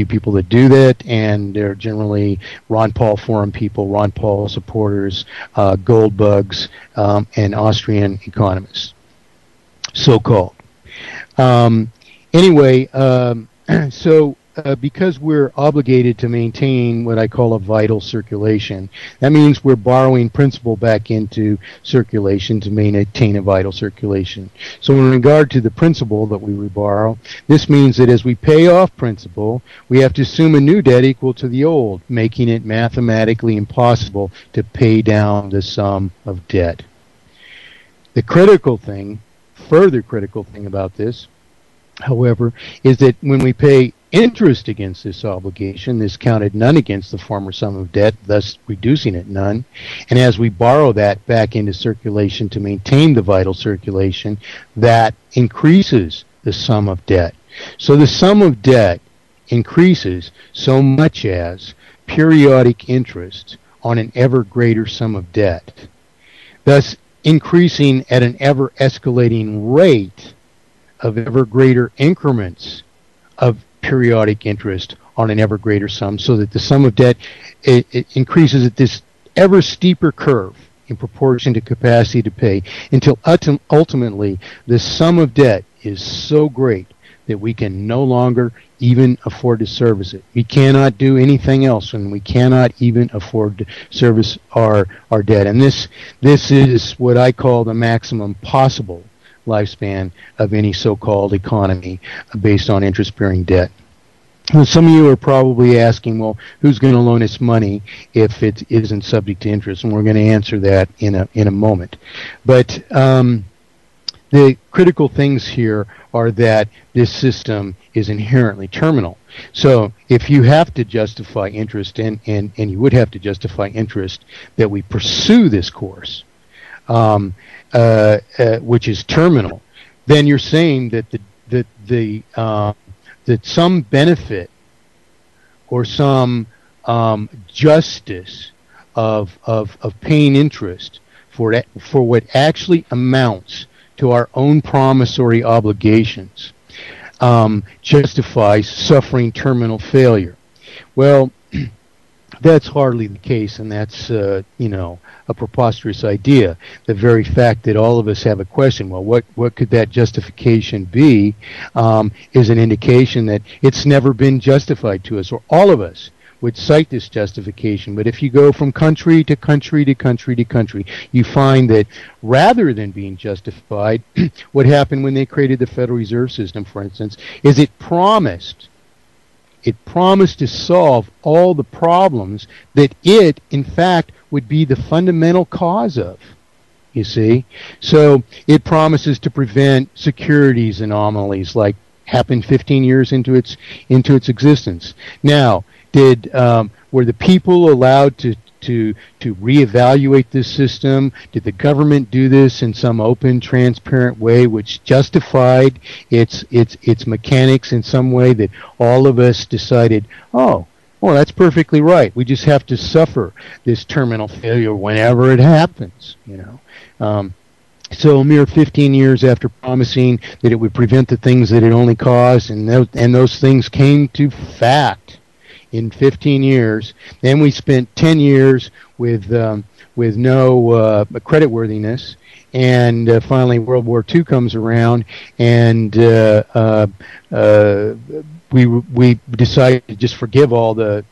few people that do that, and they're generally Ron Paul Forum people, Ron Paul supporters, gold bugs, and Austrian economists, so-called. Anyway, so because we're obligated to maintain what I call a vital circulation, that means we're borrowing principal back into circulation to maintain a vital circulation. So in regard to the principal that we borrow, this means that as we pay off principal, we have to assume a new debt equal to the old, making it mathematically impossible to pay down the sum of debt. The critical thing, further critical thing about this, however, is that when we pay interest against this obligation, this counted none against the former sum of debt, thus reducing it none. And as we borrow that back into circulation to maintain the vital circulation, that increases the sum of debt. So the sum of debt increases so much as periodic interest on an ever greater sum of debt, thus increasing at an ever escalating rate of ever greater increments of periodic interest on an ever greater sum, so that the sum of debt it increases at this ever steeper curve in proportion to capacity to pay, until ultimately the sum of debt is so great that we can no longer even afford to service it. We cannot do anything else, and we cannot even afford to service our debt. And this is what I call the maximum possible lifespan of any so-called economy based on interest-bearing debt. Well, some of you are probably asking, well, who's going to loan us money if it isn't subject to interest? And we're going to answer that in a moment. But the critical things here are that this system is inherently terminal. So if you have to justify interest, and you would have to justify interest that we pursue this course, which is terminal, then you're saying that that some benefit or some justice of paying interest for what actually amounts to our own promissory obligations justifies suffering terminal failure. Well, that's hardly the case, and that's a preposterous idea. The very fact that all of us have a question, well, what could that justification be, is an indication that it's never been justified to us, or all of us would cite this justification. But if you go from country to country to country to country, you find that rather than being justified, what happened when they created the Federal Reserve System, for instance, is it promised to solve all the problems that it, in fact, would be the fundamental cause of. You see? So it promises to prevent securities anomalies like happened 15 years into its existence. Now, were the people allowed to reevaluate this system? Did the government do this in some open, transparent way which justified its mechanics in some way that all of us decided, oh, well, that's perfectly right. We just have to suffer this terminal failure whenever it happens, So a mere 15 years after promising that it would prevent the things that it only caused, and those things came to fact in 15 years. Then we spent 10 years with no creditworthiness, and finally World War II comes around, and we decided to just forgive all the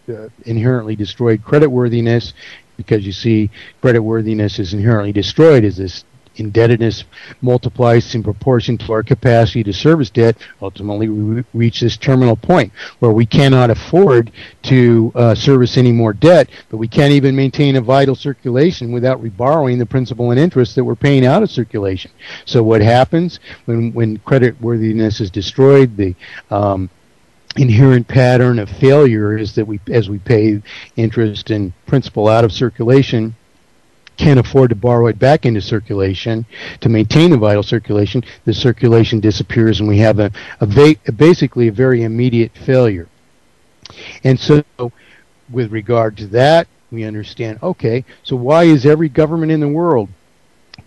inherently destroyed creditworthiness, because you see, creditworthiness is inherently destroyed as this indebtedness multiplies in proportion to our capacity to service debt. Ultimately, we reach this terminal point where we cannot afford to service any more debt, but we can't even maintain a vital circulation without reborrowing the principal and interest that we're paying out of circulation. So what happens when creditworthiness is destroyed? The inherent pattern of failure is that as we pay interest and principal out of circulation, can't afford to borrow it back into circulation to maintain the vital circulation. The circulation disappears, and we have basically a very immediate failure. And so with regard to that, we understand, okay, so why is every government in the world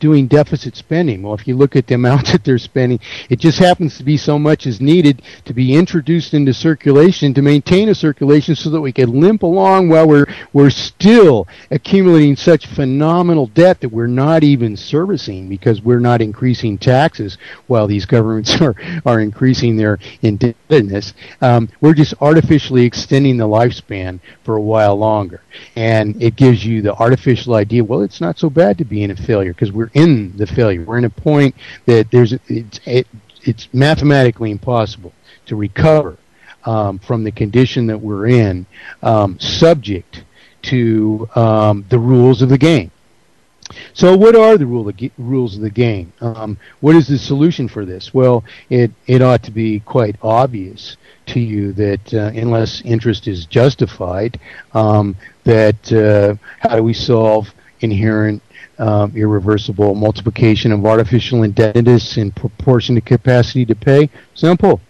doing deficit spending. Well, if you look at the amount that they're spending, it just happens to be so much is needed to be introduced into circulation to maintain a circulation so that we can limp along while we're still accumulating such phenomenal debt that we're not even servicing because we're not increasing taxes while these governments are increasing their indebtedness. We're just artificially extending the lifespan for a while longer. And it gives you the artificial idea, well, it's not so bad to be in a failure because we're in the failure. We're in a point that it's mathematically impossible to recover from the condition that we're in, subject to the rules of the game. So what are the rules of the game? What is the solution for this? Well, it ought to be quite obvious to you that unless interest is justified, that how do we solve inherent irreversible multiplication of artificial indebtedness in proportion to capacity to pay? Simple.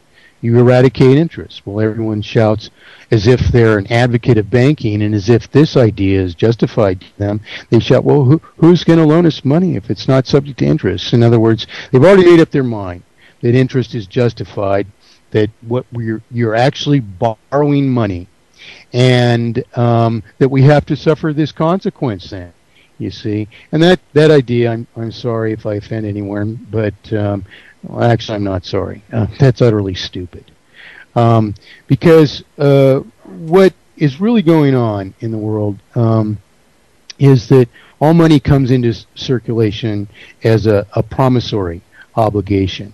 You eradicate interest. Well, everyone shouts as if they're an advocate of banking, and as if this idea is justified to them. They shout, well, who's going to loan us money if it's not subject to interest? In other words, they've already made up their mind that interest is justified, that you're actually borrowing money, and that we have to suffer this consequence then. You see, and that idea, I'm sorry if I offend anyone, but well, actually, I'm not sorry. That's utterly stupid. Because what is really going on in the world is that all money comes into circulation as a promissory obligation.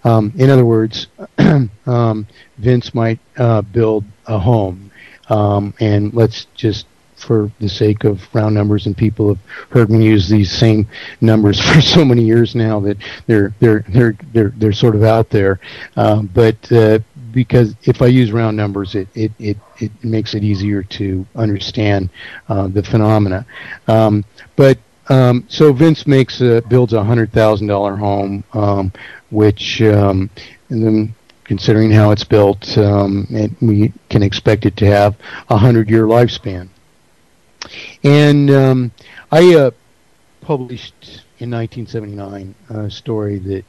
In other words, Vince might build a home, and let's just, for the sake of round numbers, and people have heard me use these same numbers for so many years now that they're sort of out there. But because if I use round numbers, it makes it easier to understand the phenomena. So Vince builds a $100,000 home, which and then, considering how it's built, we can expect it to have a 100-year lifespan. And I published in 1979 a story that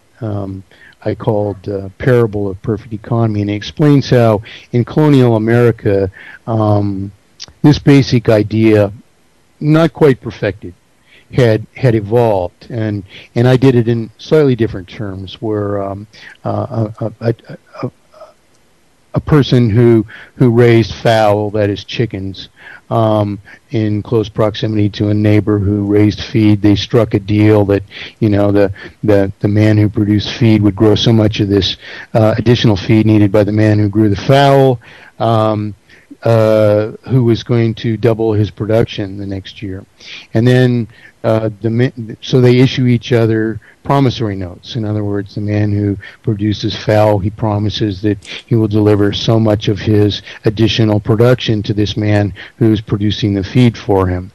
I called Parable of Perfect Economy, and it explains how in colonial America this basic idea, not quite perfected, had evolved, and I did it in slightly different terms, where a person who raised fowl, that is chickens, in close proximity to a neighbor who raised feed. They struck a deal that, the man who produced feed would grow so much of this additional feed needed by the man who grew the fowl, who was going to double his production the next year. And then so they issue each other promissory notes. In other words, the man who produces fowl, he promises that he will deliver so much of his additional production to this man who's producing the feed for him.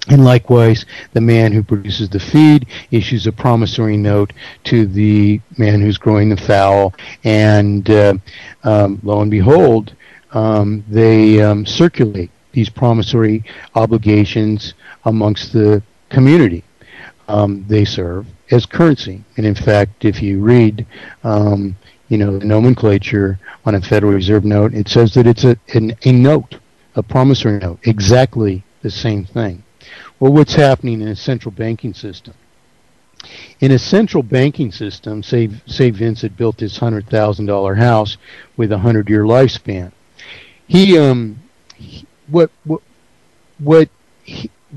And likewise, the man who produces the feed issues a promissory note to the man who's growing the fowl, and lo and behold, they circulate these promissory obligations amongst the community they serve as currency. And in fact, if you read the nomenclature on a Federal Reserve note, it says that it's a note, a promissory note, exactly the same thing. Well, what's happening in a central banking system? In a central banking system, say Vince had built this $100,000 house with a 100-year lifespan.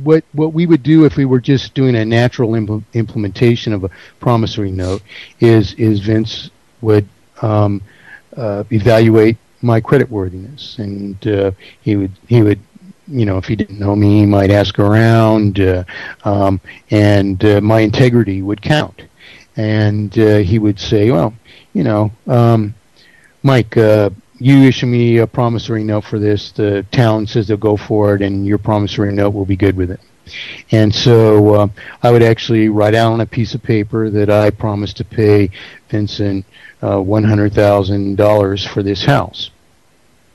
What we would do if we were just doing a natural implementation of a promissory note is Vince would evaluate my creditworthiness, and he would if he didn't know me, he might ask around, and my integrity would count, and he would say, well, Mike, you issue me a promissory note for this, the town says they'll go for it, and your promissory note will be good with it. And so I would actually write out on a piece of paper that I promised to pay Vincent $100,000 for this house.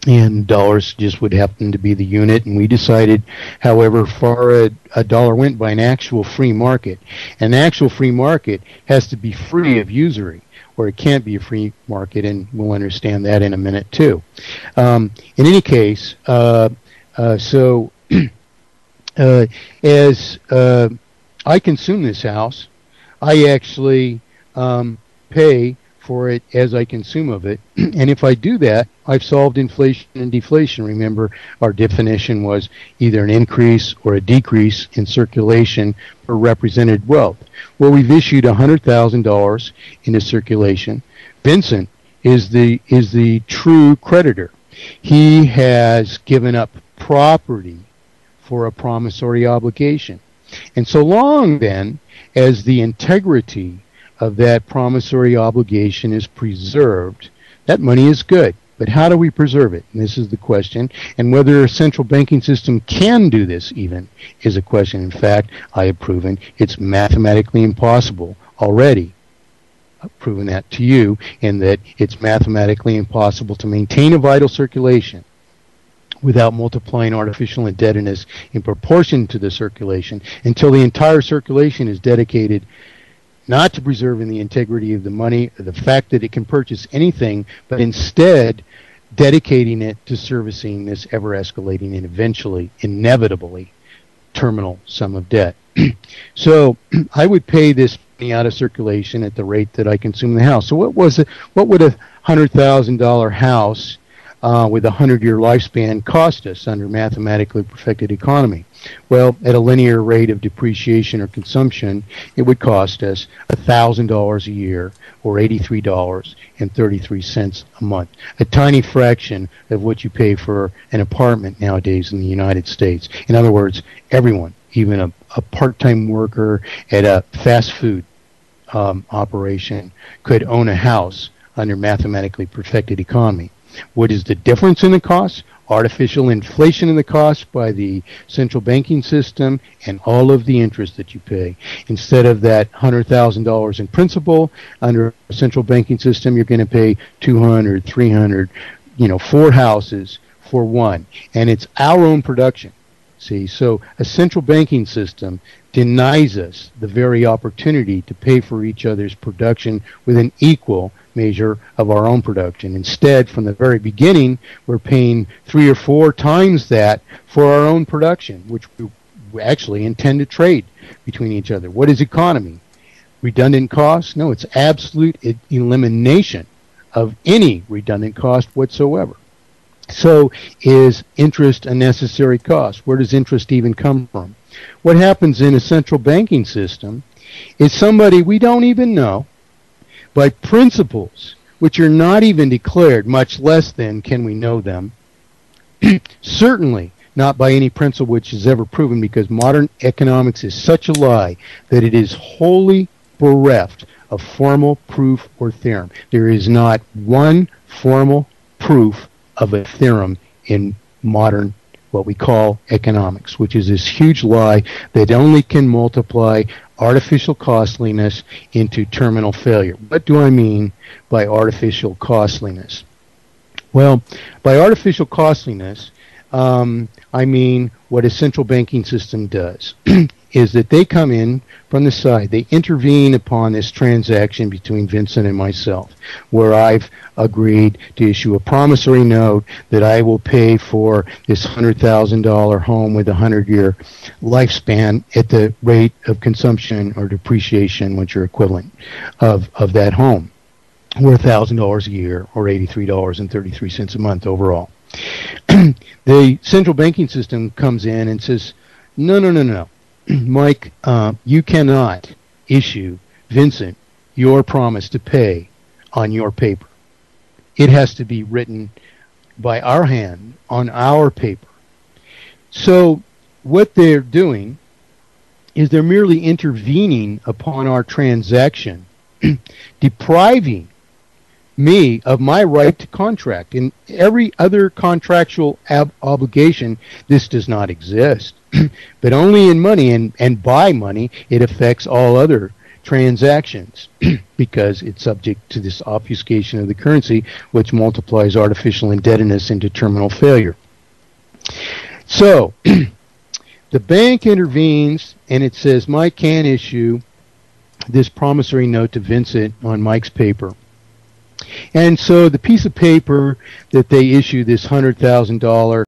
and dollars just would happen to be the unit. And we decided, however far a dollar went, by an actual free market. An actual free market has to be free of usury, or it can't be a free market, and we'll understand that in a minute too. In any case, so as I consume this house, I actually pay for it as I consume of it. And if I do that, I've solved inflation and deflation. Remember, our definition was either an increase or a decrease in circulation for represented wealth. Well, we've issued $100,000 into circulation. Vincent is the true creditor. He has given up property for a promissory obligation. And so long then as the integrity of that promissory obligation is preserved, that money is good. But how do we preserve it? And this is the question. And whether a central banking system can do this even is a question. In fact, I have proven it's mathematically impossible already. I've proven that to you, in that it's mathematically impossible to maintain a vital circulation without multiplying artificial indebtedness in proportion to the circulation until the entire circulation is dedicated not to preserving the integrity of the money, or the fact that it can purchase anything, but instead dedicating it to servicing this ever-escalating and eventually, inevitably, terminal sum of debt. So I would pay this money out of circulation at the rate that I consume the house. So what would a $100,000 house with a 100-year lifespan cost us under mathematically perfected economy? Well, at a linear rate of depreciation or consumption, it would cost us $1,000 a year, or $83.33 a month, a tiny fraction of what you pay for an apartment nowadays in the United States. In other words, everyone, even a part-time worker at a fast food operation, could own a house under mathematically perfected economy. What is the difference in the cost? Artificial inflation in the cost by the central banking system and all of the interest that you pay. Instead of that $100,000 in principal under a central banking system, you're going to pay 200, 300, 4 houses for one. And it's our own production. See, so a central banking system denies us the very opportunity to pay for each other's production with an equal measure of our own production. Instead, from the very beginning, we're paying 3 or 4 times that for our own production, which we actually intend to trade between each other. What is economy? Redundant costs? No, it's absolute elimination of any redundant cost whatsoever. So is interest a necessary cost? Where does interest even come from? What happens in a central banking system is somebody we don't even know, by principles which are not even declared, much less than can we know them, certainly not by any principle which is ever proven, because modern economics is such a lie that it is wholly bereft of formal proof or theorem. There is not one formal proof of a theorem in modern, what we call economics, which is this huge lie that only can multiply artificial costliness into terminal failure. What do I mean by artificial costliness? Well, by artificial costliness, I mean what a central banking system does is that they come in from the side. They intervene upon this transaction between Vincent and myself, where I've agreed to issue a promissory note that I will pay for this $100,000 home with a 100-year lifespan at the rate of consumption or depreciation, which are equivalent of that home, or $1,000 a year, or $83.33 a month overall. The central banking system comes in and says, no, Mike, you cannot issue Vincent your promise to pay on your paper. It has to be written by our hand on our paper. So what they're doing is they're merely intervening upon our transaction, depriving me of my right to contract. In every other contractual obligation, this does not exist. But only in money, and by money, it affects all other transactions because it's subject to this obfuscation of the currency, which multiplies artificial indebtedness into terminal failure. So the bank intervenes and it says Mike can issue this promissory note to Vincent on Mike's paper. And so the piece of paper that they issue, this $100,000